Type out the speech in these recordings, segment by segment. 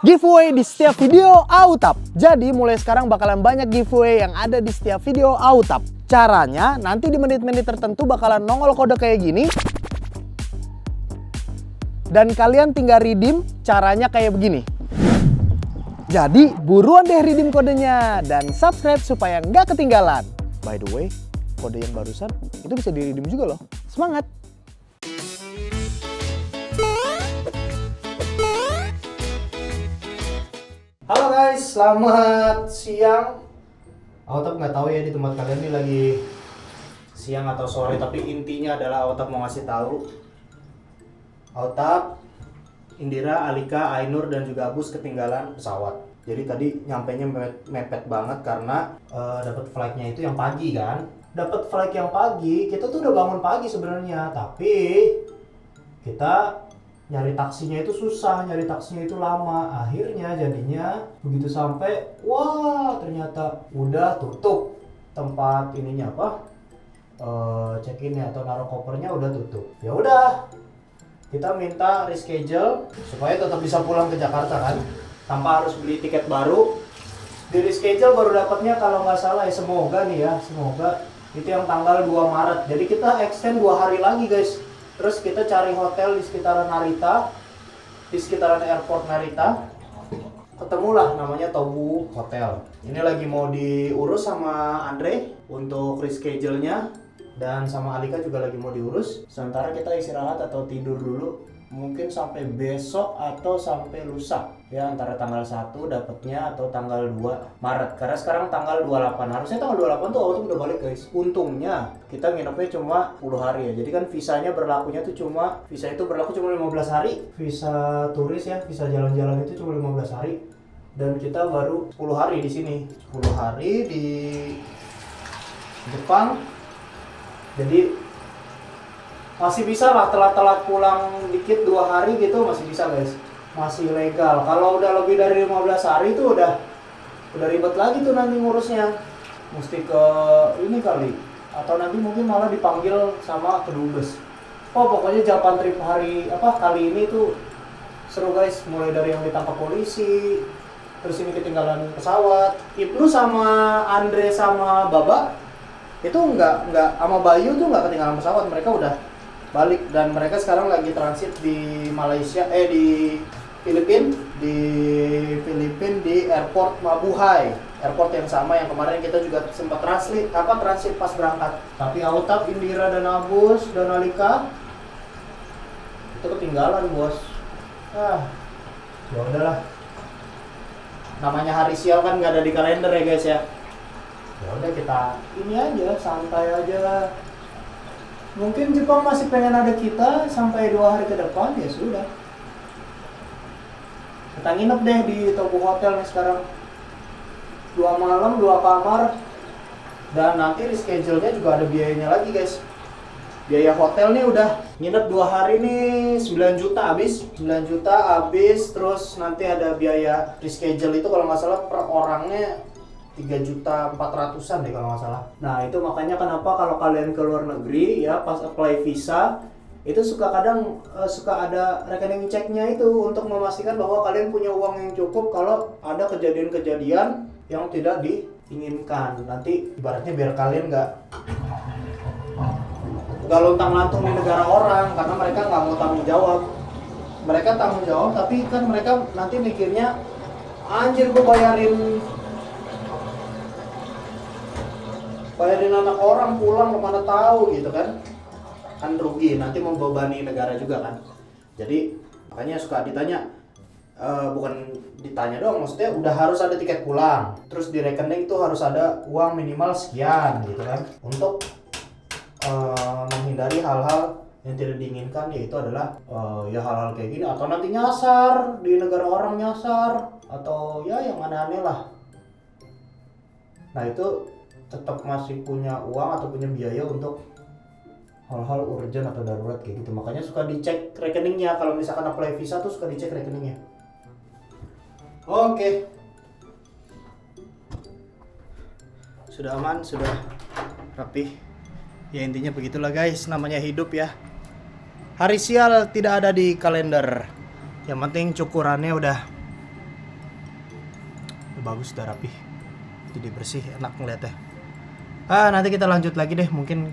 giveaway di setiap video Autap. Jadi mulai sekarang bakalan banyak giveaway yang ada di setiap video Autap. Caranya nanti di menit-menit tertentu bakalan nongol kode kayak gini. Dan kalian tinggal redeem, caranya kayak begini. Jadi buruan deh redeem kodenya dan subscribe supaya nggak ketinggalan. By the way, kode yang barusan itu bisa di redeem juga loh. Semangat! Halo guys, selamat siang. Autap nggak tahu ya di tempat kalian ini lagi siang atau sore, tapi intinya adalah Autap mau ngasih tahu. Autap, Indira, Alika, Ainur dan juga Abus ketinggalan pesawat. Jadi tadi nyampainya mepet banget karena dapat flightnya itu yang pagi kan. Dapat flight yang pagi, kita tuh udah bangun pagi sebenarnya, tapi kita nyari taksinya itu susah, nyari taksinya itu lama. Akhirnya jadinya begitu sampai, wah ternyata udah tutup tempat ininya apa, check-innya atau naruh kopernya udah tutup. Ya udah, kita minta reschedule supaya tetap bisa pulang ke Jakarta kan, tanpa harus beli tiket baru. Di reschedule baru dapatnya kalau nggak salah ya, semoga nih ya, semoga itu yang tanggal 2 Maret. Jadi kita extend 2 hari lagi guys. Terus kita cari hotel di sekitaran Narita, di sekitaran airport Narita. Ketemulah namanya Tobu Hotel. Ini lagi mau diurus sama Andre untuk reschedule-nya, dan sama Alika juga lagi mau diurus. Sementara kita istirahat atau tidur dulu, mungkin sampai besok atau sampai lusa ya, antara tanggal 1 dapatnya atau tanggal 2 Maret. Karena sekarang tanggal 28, harusnya tanggal 28 tuh Auto udah balik guys. Untungnya kita nginepnya cuma 10 hari ya. Jadi kan visanya berlakunya tuh cuma, visa itu berlaku cuma 15 hari. Visa turis ya, visa jalan-jalan itu cuma 15 hari. Dan kita baru 10 hari di sini. 10 hari di Jepang. Jadi masih bisa lah, telat-telat pulang dikit 2 hari gitu masih bisa guys. Masih legal. Kalau udah lebih dari 15 hari itu udah ribet lagi tuh nanti ngurusnya. Mesti ke ini kali, atau nanti mungkin malah dipanggil sama kedubes. Oh pokoknya Japan trip hari kali ini tuh seru guys. Mulai dari yang ditangkap polisi, terus ini ketinggalan pesawat. Ibnu sama Andre sama Baba itu nggak sama Bayu tuh nggak ketinggalan pesawat, mereka udah balik dan mereka sekarang lagi transit di Malaysia, di Filipina di airport Mabuhay, airport yang sama yang kemarin kita juga sempat transit pas berangkat. Tapi Autap, Indira dan Abus dan Alika itu ketinggalan bos. Ya udahlah, namanya hari sial kan nggak ada di kalender ya guys ya. Ya udah kita ini aja, santai aja. Mungkin Jepang masih pengen ada kita sampai 2 hari ke depan, ya sudah. Kita nginep deh di Tobu Hotel nih sekarang. 2 malam, 2 kamar. Dan nanti reschedule-nya juga ada biayanya lagi guys. Biaya hotel nih udah nginep 2 hari nih 9 juta habis. 9 juta habis, terus nanti ada biaya reschedule itu kalau nggak salah per orangnya 3.400.000 deh kalau nggak salah. Nah itu makanya kenapa kalau kalian ke luar negeri ya, pas apply visa itu suka ada rekening ceknya itu untuk memastikan bahwa kalian punya uang yang cukup kalau ada kejadian-kejadian yang tidak diinginkan. Nanti ibaratnya biar kalian nggak lontang-lantung di negara orang, karena mereka nggak mau tanggung jawab. Mereka tanggung jawab tapi kan mereka nanti mikirnya, anjir gue bayarin anak orang pulang kemana tahu gitu kan rugi, nanti membebani negara juga kan. Jadi makanya suka ditanya, bukan ditanya doang, maksudnya udah harus ada tiket pulang, terus di rekening tuh harus ada uang minimal sekian gitu kan, untuk menghindari hal-hal yang tidak diinginkan, yaitu adalah ya hal-hal kayak gini, atau nanti nyasar di negara orang, nyasar atau ya yang aneh-aneh lah. Nah itu tetap masih punya uang atau punya biaya untuk hal-hal urgent atau darurat kayak gitu. Makanya suka dicek rekeningnya, kalau misalkan apply visa tuh suka dicek rekeningnya. Oke. Sudah aman, sudah rapi. Ya intinya begitulah guys, namanya hidup ya. Hari sial tidak ada di kalender. Yang penting cukurannya udah bagus, udah rapi, jadi bersih, enak ngeliatnya. Nanti kita lanjut lagi deh, mungkin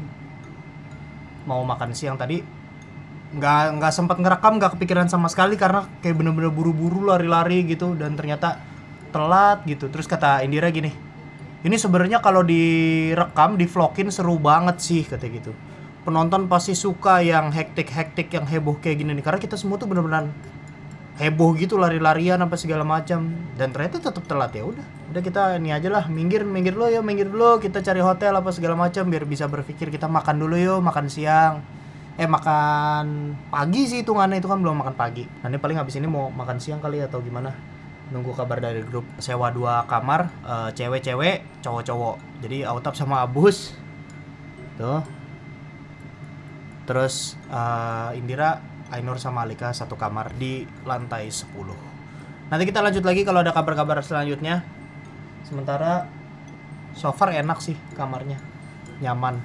mau makan siang tadi nggak sempat ngerekam, nggak kepikiran sama sekali karena kayak bener-bener buru-buru lari-lari gitu, dan ternyata telat gitu. Terus kata Indira gini, ini sebenarnya kalau direkam, di vlogin seru banget sih katanya gitu. Penonton pasti suka yang hektik-hektik, yang heboh kayak gini nih, karena kita semua tuh bener-bener heboh gitu, lari-larian apa segala macam, dan ternyata tetap telat. Ya udah kita ini aja lah, minggir dulu, kita cari hotel apa segala macam biar bisa berpikir. Kita makan dulu yuk, makan siang, makan pagi sih hitungannya, itu kan belum makan pagi. Nanti paling habis ini mau makan siang kali atau gimana, nunggu kabar dari grup. Sewa 2 kamar, cewek-cewek, cowok-cowok, jadi Autap sama Abus tuh, terus Indira, Ainur sama Alika 1 kamar di lantai 10. Nanti kita lanjut lagi kalau ada kabar-kabar selanjutnya. Sementara so far enak sih kamarnya, nyaman.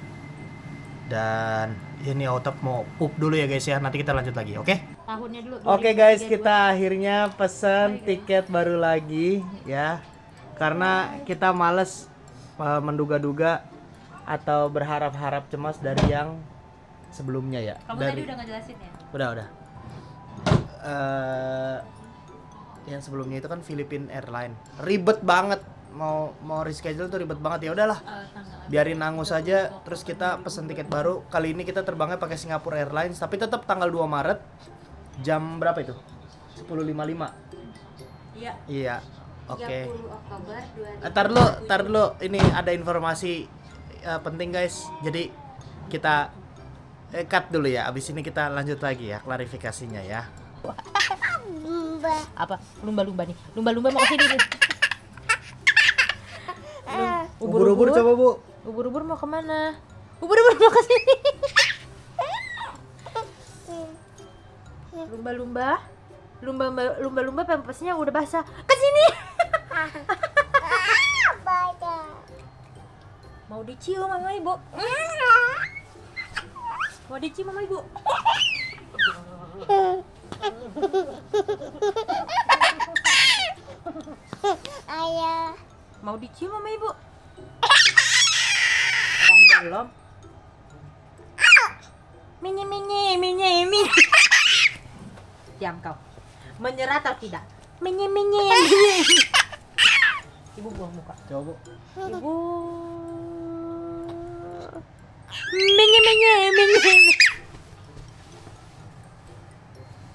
Dan ini Autap mau pup dulu ya guys ya, nanti kita lanjut lagi, oke? Tahunnya dulu. Oke guys, kita akhirnya pesen tiket baru lagi ya. Karena kita males menduga-duga atau berharap-harap cemas dari yang sebelumnya ya. Kamu tadi udah ngejelasin ya? Udah. Yang sebelumnya itu kan Philippine Airlines. Ribet banget, mau reschedule tuh ribet banget. Ya udahlah, biarin angus saja. Terus kita pesen tiket baru. Kali ini kita terbangnya pakai Singapore Airlines, tapi tetap tanggal 2 Maret. Jam berapa itu? 10.55. Iya. Oke. 30 Oktober 2020. Tar dulu. Ini ada informasi penting guys. Jadi kita cut dulu ya. Abis ini kita lanjut lagi ya klarifikasinya ya. Apa? Lumba-lumba nih. Lumba-lumba mau kesini nih. Ubur-ubur coba bu. Ubur-ubur mau kemana? Ubur-ubur mau kesini. Lumba-lumba pampasnya udah basah. Kesini. Mau dicium sama ibu. Mau dicium sama ibu. Ayah. Mau dicium sama ibu. Orang belum. Minyi. Diam kau. Menyerah atau tidak? Minyi. Ibu buang muka. Coba bu. Ibu. Minyi.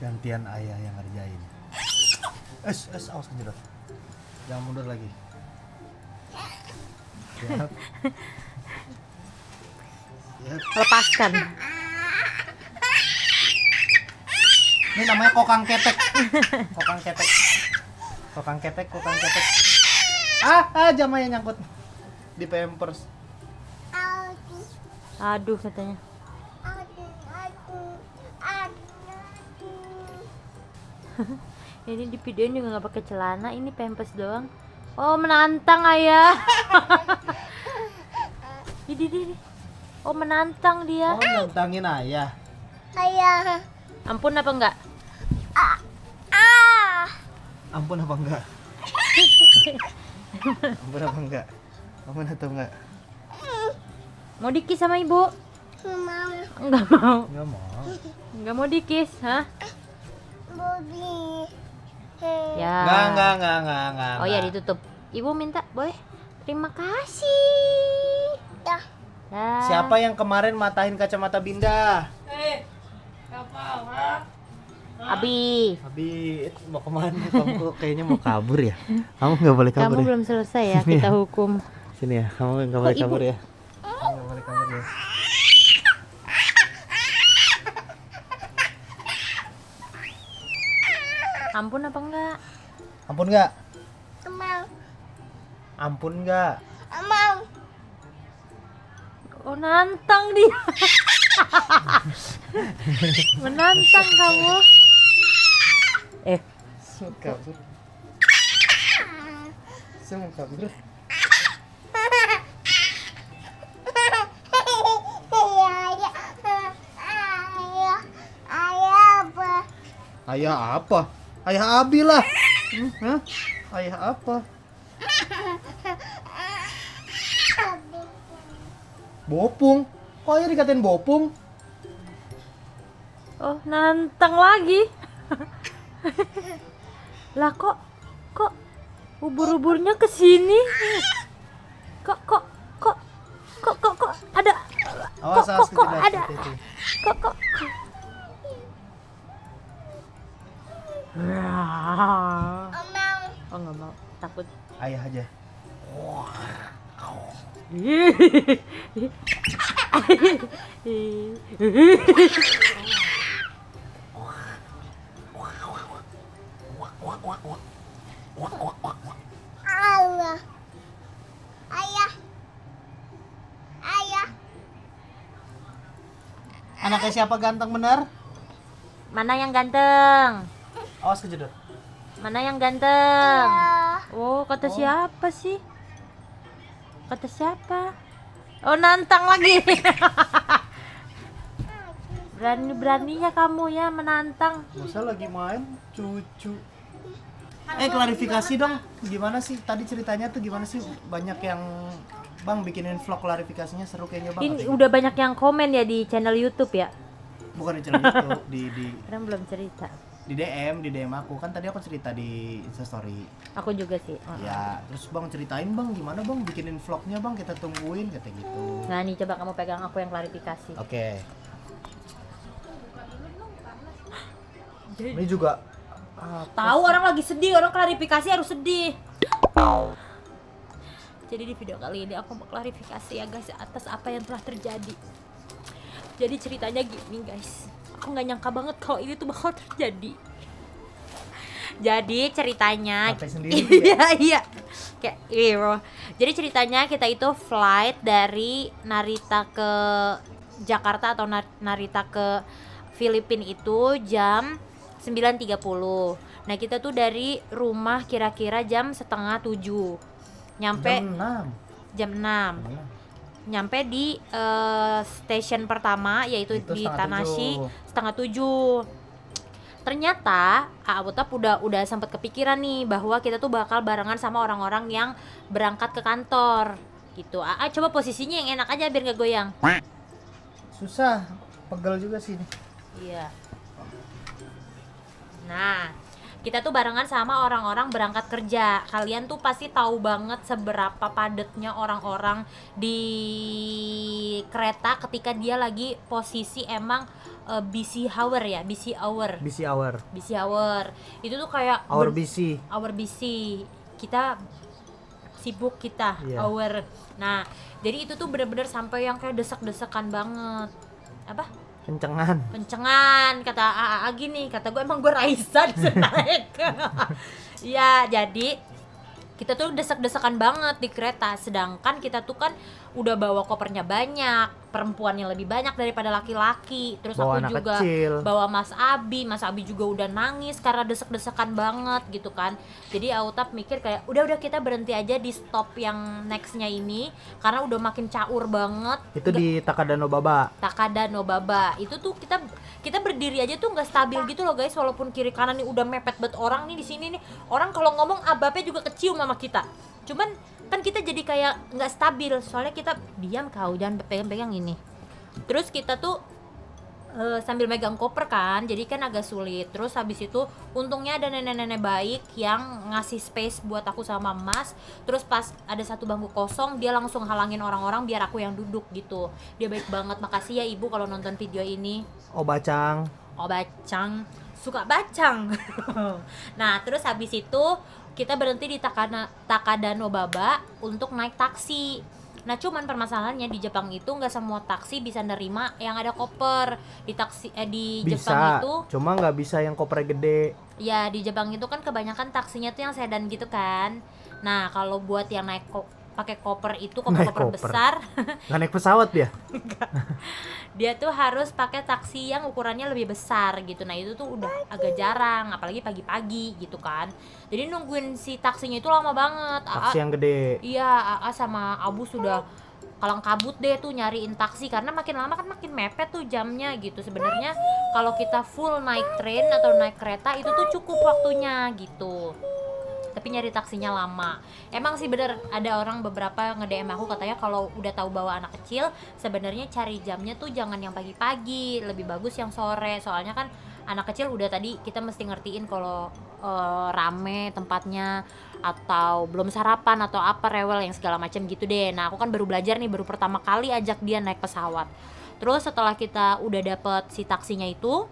Gantian ayah yang ngerjain. Awas kejedot. Jangan mundur lagi. Siap. Lepaskan. Ini namanya kokang ketek. Kokang ketek. Jamanya nyangkut di pampers. Aduh katanya. Ini di videoin juga nggak pakai celana, ini pampers doang. Oh menantang ayah. Ini. Oh menantang dia. Oh nantangin ayah. Ayah. Ampun apa enggak? Ampun apa enggak? Ampun atau enggak? Mau dikis sama ibu? Mau. Enggak mau. Enggak mau. Dikis, hah? Bobby. Ya. Enggak. Oh ya ditutup. Ibu minta, boleh? Terima kasih. Dah. Dah. Siapa yang kemarin matahin kacamata Binda? Abi. Mau kemana? Kamu kayaknya mau kabur ya? Kamu nggak boleh kabur. Kamu ya? belum selesai ya kita hukum. Sini ya, kamu nggak boleh Ibu? kabur ya. Kamu nggak boleh kabur ya. Ampun apa enggak? Ampun nggak? Mau. Ampun nggak? Mau. Oh nantang dia. Menantang kamu. Mau kabur. Saya mau kabur. Ayah apa? Ayah Abi lah. Hah? Ayah apa? Bopung? Kok Ayah dikatain bopung? Oh, nantang lagi. Lah kok ubur-uburnya ke sini? Kok ada Awas, kok ada kok Mau. oh nggak mau, takut. Ayah aja. Allah. Ayah. Ayah. Anaknya siapa ganteng bener? Mana yang ganteng? Awas kejedot. Mana yang ganteng? Ya. Oh, kata siapa sih? Kata siapa? Oh, nantang lagi. Berani-beraninya kamu ya menantang. Masa lagi main cucu. Klarifikasi dong. Gimana sih tadi ceritanya tuh gimana sih? Banyak yang Bang bikinin vlog klarifikasinya seru kayaknya Bang. Ini katanya. udah banyak yang komen ya di channel YouTube ya. Bukan di channel YouTube, di Karena belum cerita. di DM aku kan tadi aku cerita di Instastory. Aku juga sih. Ya, terus Bang ceritain Bang gimana Bang bikinin vlognya Bang, kita tungguin kata gitu. Nah, nih coba kamu pegang, aku yang klarifikasi. Oke. Ini juga Tahu orang lagi sedih, orang klarifikasi harus sedih. Jadi di video kali ini aku mau klarifikasi ya guys atas apa yang telah terjadi. Jadi ceritanya gini guys, aku nggak nyangka banget kalau ini tuh bakal terjadi. Jadi ceritanya, Sampai sendiri tuh ya? iya, kayak bro. Jadi ceritanya kita itu flight dari Narita ke Jakarta atau Narita ke Filipina itu jam 9.30. Nah kita tuh dari rumah kira-kira jam setengah 7. Nyampe jam 6. Nyampe di stasiun pertama yaitu Itu di setengah Tanashi 7. setengah 7. Ternyata Abutap udah sempat kepikiran nih bahwa kita tuh bakal barengan sama orang-orang yang berangkat ke kantor gitu. Coba posisinya yang enak aja biar gak goyang. Susah, pegel juga sih ini. Iya. Nah, kita tuh barengan sama orang-orang berangkat kerja. Kalian tuh pasti tahu banget seberapa padatnya orang-orang di kereta ketika dia lagi posisi emang busy hour ya, busy hour. Busy hour. Itu tuh kayak Hour busy. hour busy. Kita sibuk kita, Iya. hour. Nah, jadi itu tuh bener-bener sampai yang kayak desek-desekan banget. Apa? Kencengan kata AA gini, kata gue emang gue Raisa naik. Ya jadi kita tuh desek-desekan banget di kereta, sedangkan kita tuh kan udah bawa kopernya banyak, perempuannya lebih banyak daripada laki-laki. Terus Bawa aku anak juga kecil. bawa Mas Abi juga udah nangis karena desek-desekan banget gitu kan. Jadi Autap mikir kayak udah kita berhenti aja di stop yang nextnya ini karena udah makin caur banget. Itu di Takada Nobaba. Takada Nobaba itu tuh kita berdiri aja tuh nggak stabil gitu loh guys, walaupun kiri kanan nih udah mepet banget orang nih di sini nih, orang kalau ngomong ababnya juga kecium sama kita, cuman kan kita jadi kayak nggak stabil soalnya kita diam, kau jangan pegang-pegang ini. Terus kita tuh sambil megang koper kan, jadi kan agak sulit. Terus habis itu untungnya ada nenek-nenek baik yang ngasih space buat aku sama Mas. Terus pas ada satu bangku kosong, dia langsung halangin orang-orang biar aku yang duduk gitu. Dia baik banget, makasih ya ibu kalau nonton video ini. Oh bacang. Suka bacang. Nah terus habis itu kita berhenti di Takada Nobaba untuk naik taksi. Nah cuman permasalahannya di Jepang itu nggak semua taksi bisa nerima yang ada koper di taksi di Jepang itu. Cuma nggak bisa yang koper gede. Ya di Jepang itu kan kebanyakan taksinya tuh yang sedan gitu kan. Nah kalau buat yang naik pakai koper itu koper besar, Nggak naik pesawat dia. dia tuh harus pakai taksi yang ukurannya lebih besar gitu. Nah itu tuh udah agak jarang, apalagi pagi-pagi gitu kan. Jadi nungguin si taksinya itu lama banget. Taksi yang gede. Iya, AA sama Abu sudah kalang kabut deh tuh nyariin taksi karena makin lama kan makin mepet tuh jamnya gitu. Sebenarnya kalau kita full naik train atau naik kereta itu tuh cukup waktunya gitu. tapi nyari taksinya lama. Emang sih bener, ada orang beberapa nge-DM aku katanya kalau udah tahu bawa anak kecil sebenarnya cari jamnya tuh jangan yang pagi-pagi, lebih bagus yang sore. Soalnya kan anak kecil udah tadi kita mesti ngertiin kalau rame tempatnya atau belum sarapan atau apa rewel yang segala macam gitu deh. Nah aku kan baru belajar nih, baru pertama kali ajak dia naik pesawat. Terus setelah kita udah dapet si taksinya itu,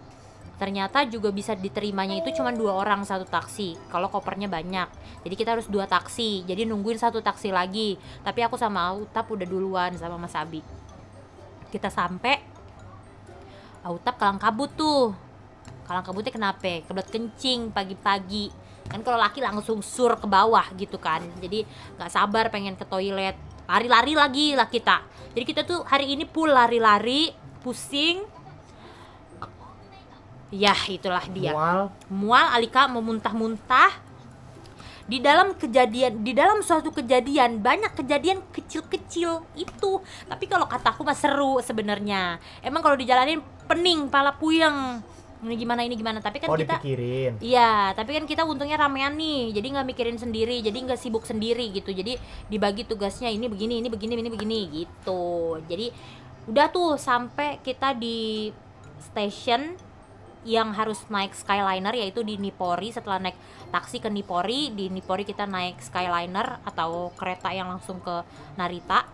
ternyata juga bisa diterimanya itu cuma 2 orang satu taksi kalau kopernya banyak. Jadi kita harus 2 taksi, jadi nungguin satu taksi lagi. Tapi aku sama Autap udah duluan sama Mas Abi. Kita sampai, Autap kalang kabut tuh. Kalang kabutnya kenapa? Kebelet kencing pagi-pagi. Kan kalau laki langsung sur ke bawah gitu kan. Jadi gak sabar pengen ke toilet. Lari-lari lagi lah kita. Jadi kita tuh hari ini full lari-lari, pusing. Ya itulah dia. Mual, Alika mau muntah-muntah. Di dalam suatu kejadian banyak kejadian kecil-kecil itu. Tapi kalau kataku mah seru sebenarnya. Emang kalau dijalanin pening, pala puyeng. Ini gimana, tapi kan kita dipikirin. Iya, tapi kan kita untungnya ramean nih. Jadi nggak mikirin sendiri, jadi nggak sibuk sendiri gitu. Jadi dibagi tugasnya ini begini gitu. Jadi udah tuh sampai kita di station yang harus naik Skyliner, yaitu di Nippori. Setelah naik taksi ke Nippori, di Nippori kita naik Skyliner atau kereta yang langsung ke Narita.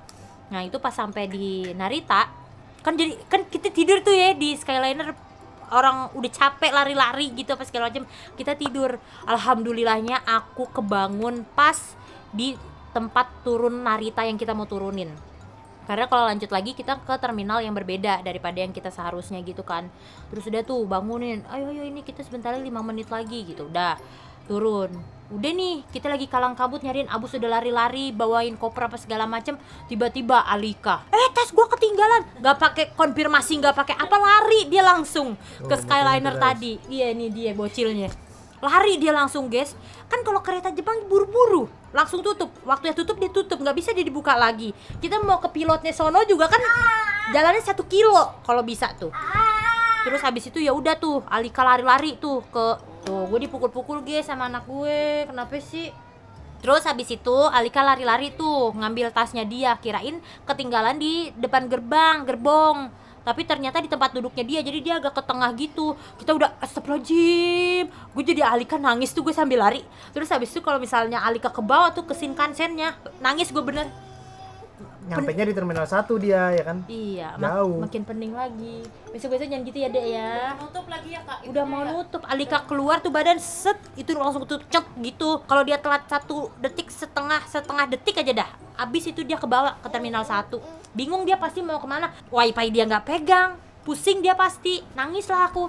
Nah itu pas sampai di Narita kan kita tidur tuh ya di Skyliner, orang udah capek lari-lari gitu apa segala macam, kita tidur. Alhamdulillahnya aku kebangun pas di tempat turun Narita yang kita mau turunin. Karena kalau lanjut lagi kita ke terminal yang berbeda daripada yang kita seharusnya gitu kan. Terus udah tuh bangunin, ayo ini kita sebentar 5 menit lagi gitu. Udah turun. Udah nih kita lagi kalang kabut nyariin Abu, sudah lari-lari bawain koper apa segala macem. Tiba-tiba Alika, tas gua ketinggalan. Gak pakai konfirmasi, gak pakai apa, lari dia langsung ke Skyliner tadi. Iya ini dia bocilnya. Lari dia langsung guys. Kan kalau kereta Jepang buru-buru langsung tutup, waktunya tutup dia tutup, nggak bisa dia dibuka lagi. Kita mau ke pilotnya sono juga kan jalannya 1 kilo kalau bisa tuh. Terus habis itu ya udah tuh Alika lari-lari tuh ke tuh, gue dipukul-pukul guys sama anak gue, kenapa sih? Terus habis itu Alika lari-lari tuh ngambil tasnya dia, kirain ketinggalan di depan gerbong. Tapi ternyata di tempat duduknya dia, jadi dia agak ke tengah gitu. Kita udah astagfirullahaladzim. Gue jadi Alika nangis tuh gue sambil lari. Terus habis itu kalau misalnya Alika ke bawah tuh ke Shinkansennya, nangis gue bener. Nyampenya di terminal 1 dia ya kan? Iya, jauh. makin pening lagi. Besok-besok jangan gitu ya Dek ya. Nutup lagi ya Kak. Udah mau nutup, Alika keluar tuh badan set, itu langsung tuh cet gitu. Kalau dia telat 1 detik setengah detik aja dah. Abis itu dia ke bawah ke terminal 1. Bingung dia pasti mau kemana. Wifi dia nggak pegang, pusing dia pasti. Nangis lah aku.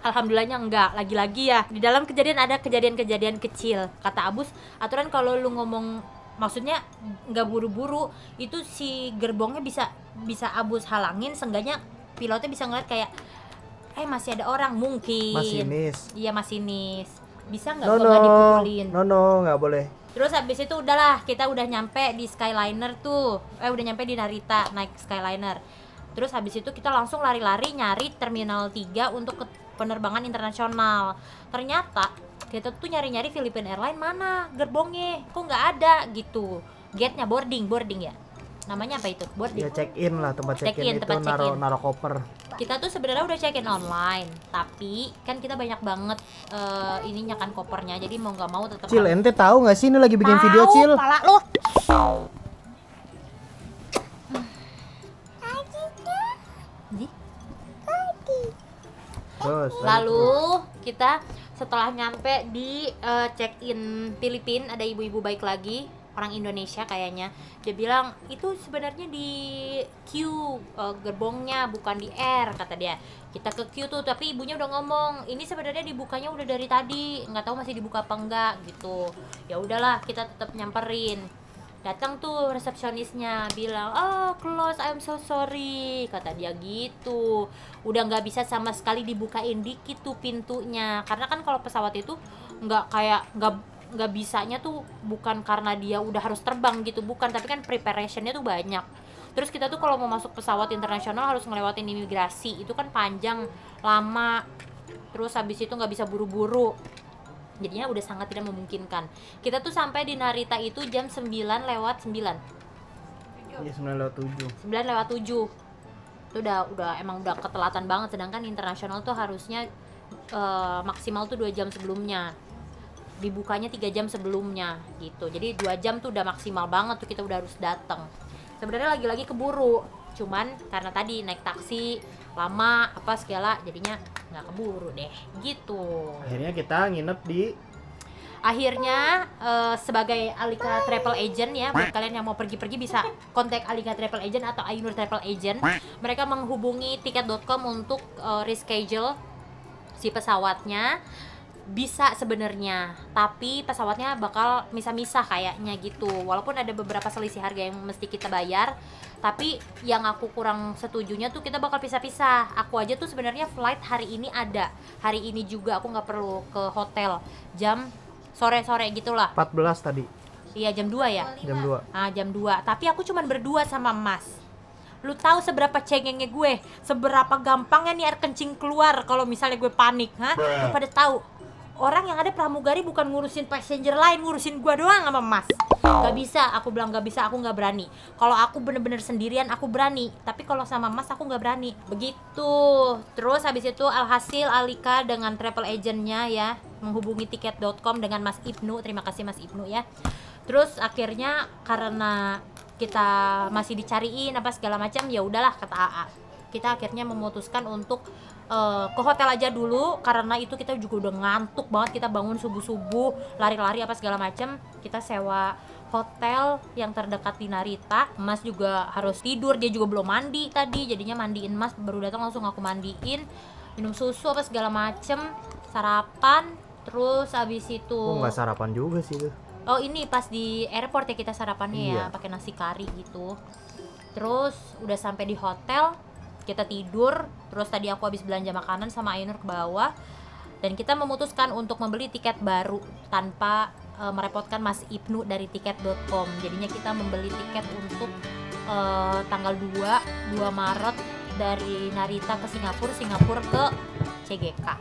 Alhamdulillahnya enggak, lagi-lagi ya. Di dalam kejadian ada kejadian-kejadian kecil. Kata Abus, aturan kalau lu ngomong, maksudnya nggak buru-buru, itu si gerbongnya bisa Abus halangin, seenggaknya pilotnya bisa ngeliat kayak masih ada orang mungkin. Masinis. Iya masinis. Bisa nggak No, gua nggak dipukulin? No, nggak boleh. Terus habis itu udahlah, kita udah nyampe di Skyliner tuh. Udah nyampe di Narita, naik Skyliner. Terus habis itu kita langsung lari-lari nyari Terminal 3 untuk ke penerbangan internasional. Ternyata kita tuh nyari-nyari Philippine Airlines mana gerbongnya, kok nggak ada gitu. Gate-nya boarding ya. Namanya apa itu? Boarding. Ya check in lah, tempat check in itu tempat check-in. naro koper. Kita tuh sebenarnya udah check-in online, tapi kan kita banyak banget ininya kan kopernya, jadi mau nggak mau tetap. Cil, ente tahu nggak sih ini lagi bikin video Cil? Pala lu. Terus. Lalu kita setelah nyampe di check-in Filipina, ada ibu-ibu baik lagi, orang Indonesia kayaknya. Dia bilang itu sebenarnya di Q gerbongnya, bukan di R, kata dia. Kita ke Q tuh, tapi ibunya udah ngomong ini sebenarnya dibukanya udah dari tadi, nggak tahu masih dibuka apa enggak gitu. Ya udahlah, kita tetap nyamperin. Datang tuh resepsionisnya, bilang close, I'm so sorry, kata dia gitu. Udah nggak bisa sama sekali dibukain dikit tuh pintunya, karena kan kalau pesawat itu nggak bisanya tuh bukan karena dia udah harus terbang gitu, bukan, tapi kan preparationnya tuh banyak. Terus kita tuh kalau mau masuk pesawat internasional harus ngelewatin imigrasi, itu kan panjang, lama. Terus habis itu nggak bisa buru-buru. Jadinya udah sangat tidak memungkinkan. Kita tuh sampai di Narita itu jam 9:09. Iya 9:07. 9:07. Itu emang udah ketelatan banget, sedangkan internasional tuh harusnya maksimal tuh 2 jam sebelumnya. Dibukanya 3 jam sebelumnya gitu. Jadi 2 jam tuh udah maksimal banget tuh kita udah harus datang. Sebenarnya lagi-lagi keburu. Cuman karena tadi naik taksi lama apa segala jadinya nggak keburu deh gitu. Akhirnya kita nginep di Sebagai Alika Travel Agent ya, buat kalian yang mau pergi-pergi bisa kontak Alika Travel Agent atau Ainur Travel Agent. Mereka menghubungi tiket.com untuk reschedule si pesawatnya. Bisa sebenarnya, tapi pesawatnya bakal misah-misah kayaknya gitu. Walaupun ada beberapa selisih harga yang mesti kita bayar, tapi yang aku kurang setujunya tuh kita bakal pisah-pisah. Aku aja tuh sebenarnya flight hari ini ada. Hari ini juga aku nggak perlu ke hotel. Jam sore-sore gitulah. 14 tadi. Iya, jam 2 ya? Jam 2. Jam 2. Tapi aku cuman berdua sama Mas. Lu tahu seberapa cengengnya gue? Seberapa gampangnya nih air kencing keluar kalau misalnya gue panik, Lu pada tahu? Orang yang ada pramugari bukan ngurusin passenger lain, ngurusin gua doang sama Mas. Gak bisa, aku bilang gak bisa, aku gak berani. Kalau aku bener-bener sendirian aku berani, tapi kalau sama Mas aku gak berani. Begitu. Terus habis itu alhasil Alika dengan travel agentnya ya menghubungi tiket.com dengan Mas Ibnu. Terima kasih Mas Ibnu ya. Terus akhirnya karena kita masih dicariin apa segala macam, ya udahlah kata AA. Kita akhirnya memutuskan untuk ke hotel aja dulu, karena itu kita juga udah ngantuk banget. Kita bangun subuh-subuh, lari-lari apa segala macam. Kita sewa hotel yang terdekat di Narita. Mas juga harus tidur, dia juga belum mandi tadi. Jadinya mandiin Mas, baru datang langsung aku mandiin, minum susu apa segala macem, sarapan. Terus abis itu nggak sarapan juga sih tuh. Oh ini pas di airport ya kita sarapannya ya, Iya. pakai nasi kari gitu. Terus udah sampai di hotel, kita tidur. Terus tadi aku habis belanja makanan sama Ainur ke bawah, dan kita memutuskan untuk membeli tiket baru tanpa merepotkan Mas Ibnu dari tiket.com. Jadinya kita membeli tiket untuk tanggal 2 Maret dari Narita ke Singapura ke CGK.